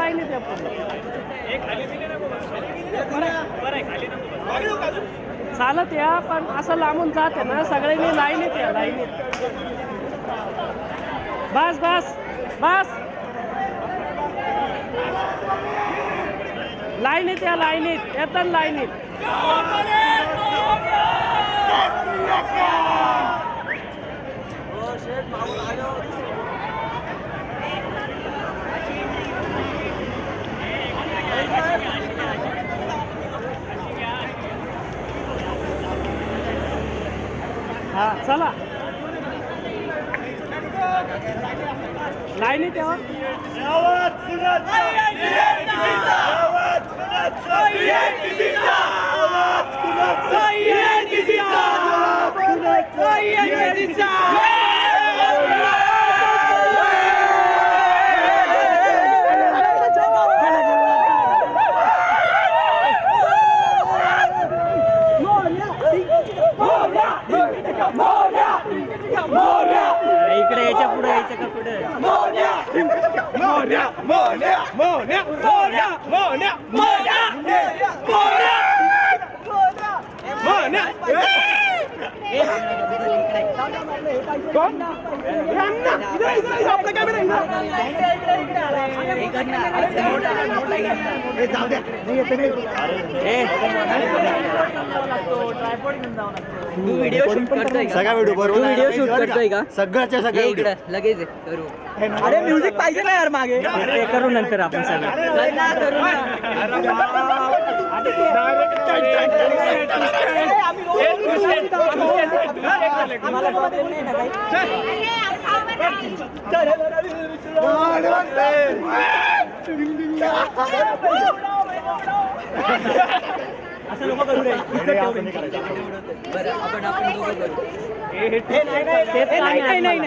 लाईनीत या पुढे. चालत या पण असं लांबून जाते ना सगळ्यांनी लाईनीत या लाईनीत. बस बस बस लाईनीत या लाईनीत येतात लाईनीत. हा चला लाईनीत यावं. इकडे याच्या पुढे यायचं का पुढे. व्हिडिओ शूट करतोय सगळा व्हिडिओ बरोबर. व्हिडिओ शूट करतोय का सगळ्याच्या सगळ्या इकडे लगेच करू. अरे म्युझिक पाहिजे ना यार मागे. ते करू नंतर आपण सगळं करू असं नको करू रे. बरं आपण दोघं करू. नाही